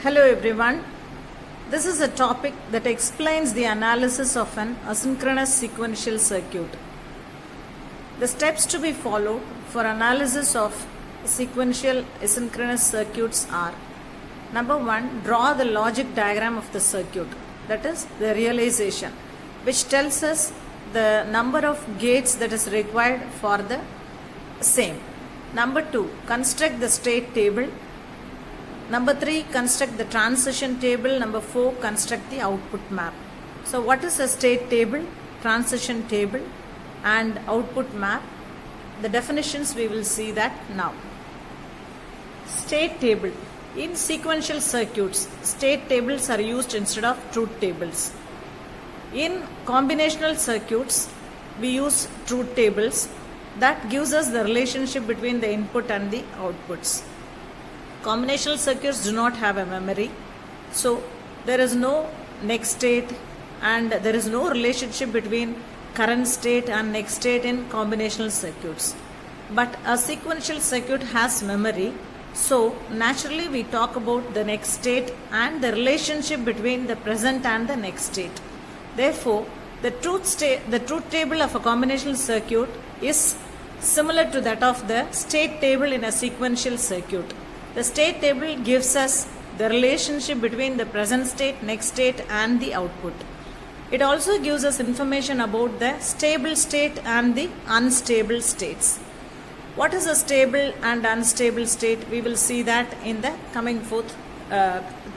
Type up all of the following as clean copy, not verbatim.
Hello everyone. This is a topic that explains the analysis of an asynchronous sequential circuit. The steps to be followed for analysis of sequential asynchronous circuits are: number 1, draw the logic diagram of the circuit, that is the realization, which tells us the number of gates that is required for the same. Number 2, construct the state table. Number 3, construct the transition table. Number 4, construct the output map. So what is a state table, transition table and output map? The definitions we will see that now. State table. In sequential circuits, state tables are used instead of truth tables. In combinational circuits, we use truth tables. That gives us the relationship between the input and the outputs. Combinational circuits do not have a memory, so there is no next state and there is no relationship between current state and next state in combinational circuits. But a sequential circuit has memory, so naturally we talk about the next state and the relationship between the present and the next state. Therefore, the truth table of a combinational circuit is similar to that of the state table in a sequential circuit. The state table gives us the relationship between the present state, next state and the output. It also gives us information about the stable state and the unstable states. What is a stable and unstable state? We will see that in the coming forth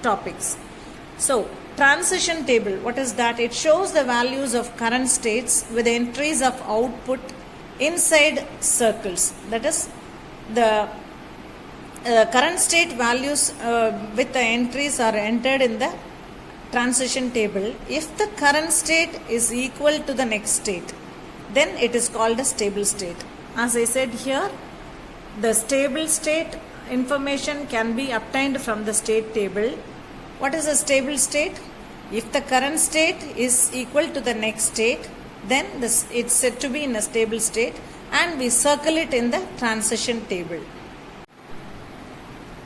topics. So, transition table, what is that? It shows the values of current states with the entries of output inside circles. That is, the current state values with the entries are entered in the transition table. If the current state is equal to the next state, then it is called a stable state. As I said here, the stable state information can be obtained from the state table. What is a stable state? If the current state is equal to the next state, then it's said to be in a stable state, and we circle it in the transition table.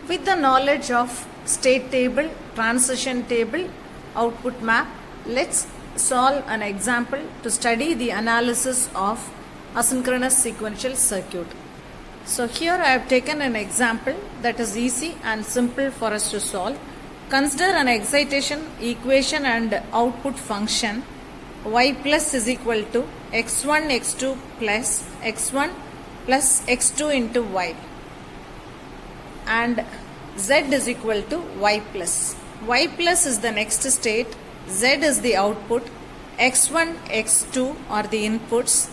With the knowledge of state table, transition table, output map, let's solve an example to study the analysis of asynchronous sequential circuit. So here I have taken an example that is easy and simple for us to solve. Consider an excitation equation and output function y plus is equal to x1 x2 plus x1 plus x2 into y, and z is equal to y plus. Y plus is the next state, z is the output, x1, x2 are the inputs,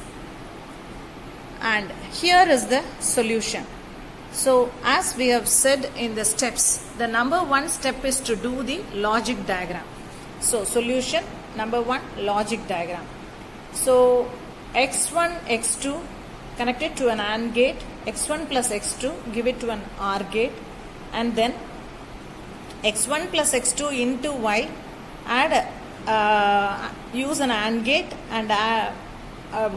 and here is the solution. So as we have said in the steps, the number 1 step is to do the logic diagram. So solution number 1, logic diagram. So x1, x2 connected to an AND gate, x1 plus x2 give it to an OR gate, and then x1 plus x2 into y, use an AND gate and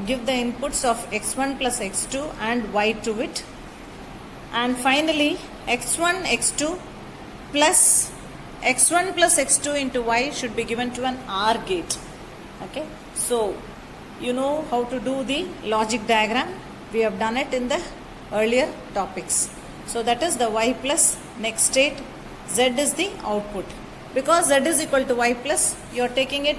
give the inputs of x1 plus x2 and y to it, and finally x1 x2 plus x1 plus x2 into y should be given to an OR gate. Okay, so you know how to do the logic diagram. We have done it in the earlier topics. So that is the y plus next state, z is the output. Because z is equal to y plus, you are taking it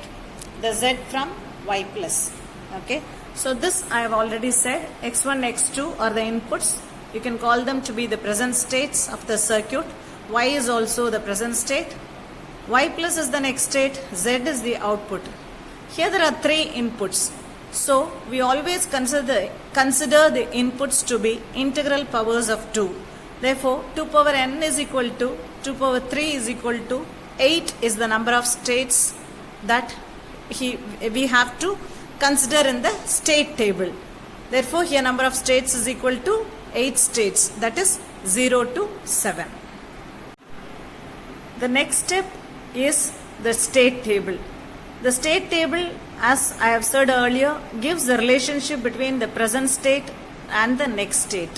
the z from y plus. Okay, so this I have already said, x1, x2 are the inputs. You can call them to be the present states of the circuit. Y is also the present state, y plus is the next state, z is the output. Here there are 3 inputs. So we always consider the inputs to be integral powers of 2. Therefore, 2 power n is equal to 2 power 3 is equal to 8 is the number of states that we have to consider in the state table. Therefore, here number of states is equal to 8 states, that is 0 to 7. The next step is the state table. The state table, as I have said earlier, gives the relationship between the present state and the next state.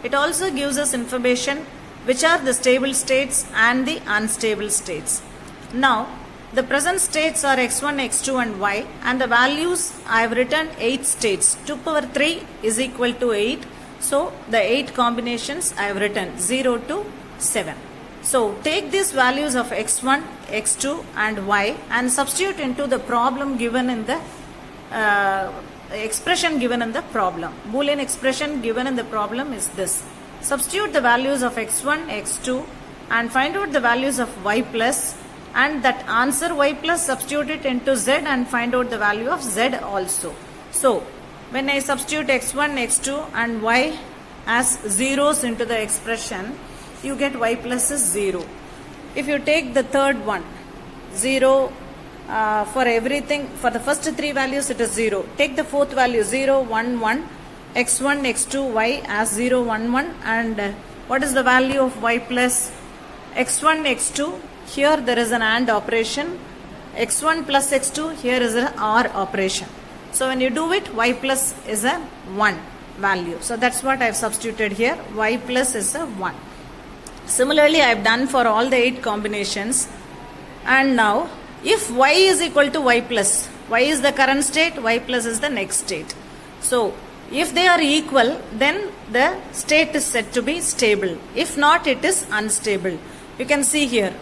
It also gives us information which are the stable states and the unstable states. Now, the present states are x1, x2 and y, and the values I have written 8 states. 2 power 3 is equal to 8. So, the 8 combinations I have written 0 to 7. So, take these values of x1, x2 and y and substitute into the problem given in the expression given in the problem. Boolean expression given in the problem is this. Substitute the values of x1, x2 and find out the values of y plus, and that answer y plus substitute it into z and find out the value of z also. So, when I substitute x1, x2 and y as zeros into the expression, you get y plus is 0. If you take the third one, 0 for everything, for the first 3 values it is 0. Take the fourth value 0, 1, 1, x1, x2, y as 0, 1, 1, and what is the value of y plus? x1, x2, here there is an AND operation, x1 plus x2, here is an OR operation. So when you do it, y plus is a 1 value. So that's what I have substituted here, y plus is a 1. Similarly, I have done for all the 8 combinations. And now, if y is equal to y plus, y is the current state, y plus is the next state. So, if they are equal, then the state is said to be stable. If not, it is unstable. You can see here,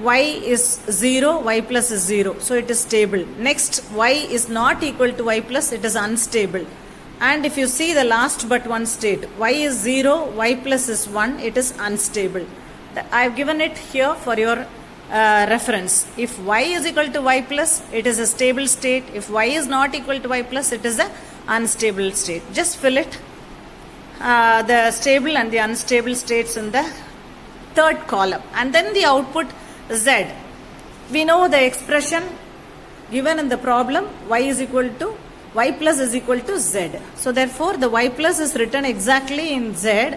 y is 0, y plus is 0. So, it is stable. Next, y is not equal to y plus, it is unstable. And if you see the last but one state, y is 0, y plus is 1, it is unstable. I have given it here for your reference. If y is equal to y plus, it is a stable state. If y is not equal to y plus, it is a unstable state. Just fill it, the stable and the unstable states in the third column. And then the output z. We know the expression given in the problem, y plus is equal to z. So therefore, the y plus is written exactly in z,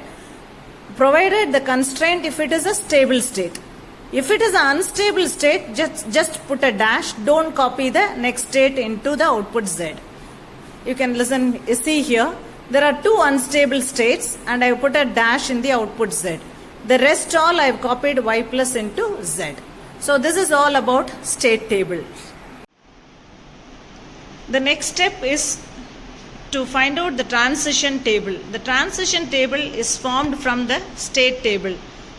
provided the constraint if it is a stable state. If it is an unstable state, just put a dash, don't copy the next state into the output z. You can see here, there are 2 unstable states and I have put a dash in the output z. The rest all I have copied y plus into z. So this is all about state table. The next step is to find out the transition table. The transition table is formed from the state table.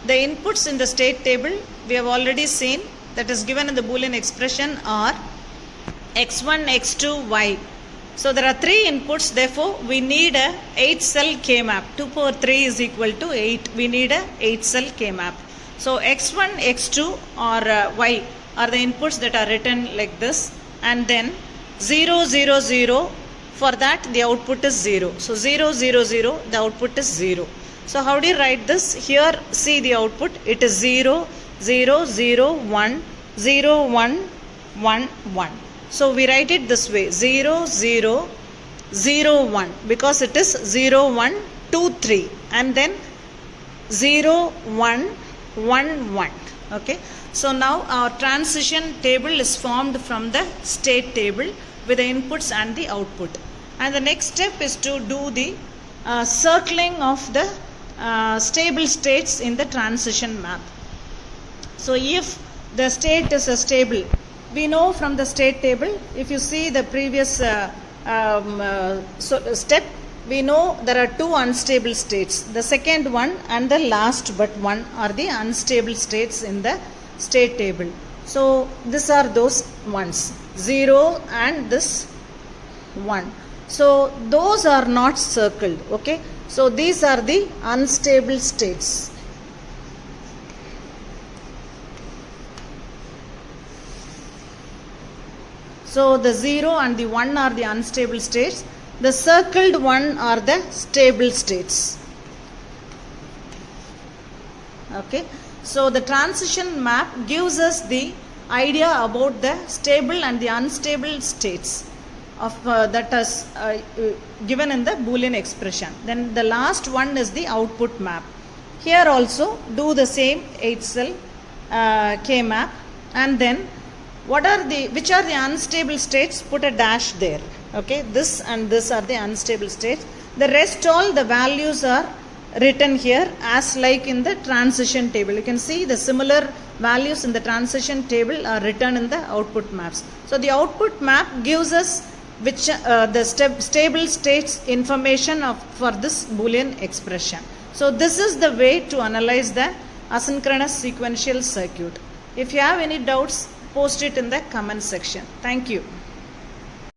The inputs in the state table we have already seen, that is given in the Boolean expression are x1, x2, y. So there are 3 inputs, therefore we need a 8 cell K map. 2 power 3 is equal to 8. We need a 8 cell K map. So x1, x2 or y are the inputs that are written like this, and then 0, 0, 0, for that the output is 0. So 0, 0, 0, the output is 0. So how do you write this? Here see the output, it is 0, 0, 0, 1, 0, 1, 1, 1. So we write it this way, 0, 0, 0, 1, because it is 0, 1, 2, 3, and then 0, 1, 1, 1. Okay. So now our transition table is formed from the state table with the inputs and the output. And the next step is to do the circling of the stable states in the transition map. So if the state is a stable, we know from the state table, if you see the previous step, we know there are 2 unstable states. The second one and the last but one are the unstable states in the state table. So these are those ones, 0 and this 1. So those are not circled. Okay. So these are the unstable states. So the 0 and the 1 are the unstable states. The circled one are the stable states. Okay. So the transition map gives us the idea about the stable and the unstable states of that is given in the Boolean expression. Then the last one is the output map. Here also do the same 8 cell K map, and then which are the unstable states, put a dash there. Okay, this and this are the unstable states. The rest all the values are written here as like in the transition table. You can see the similar values in the transition table are written in the output maps. So the output map gives us which the stable states information for this Boolean expression. So this is the way to analyze the asynchronous sequential circuit. If you have any doubts, post it in the comment section. Thank you.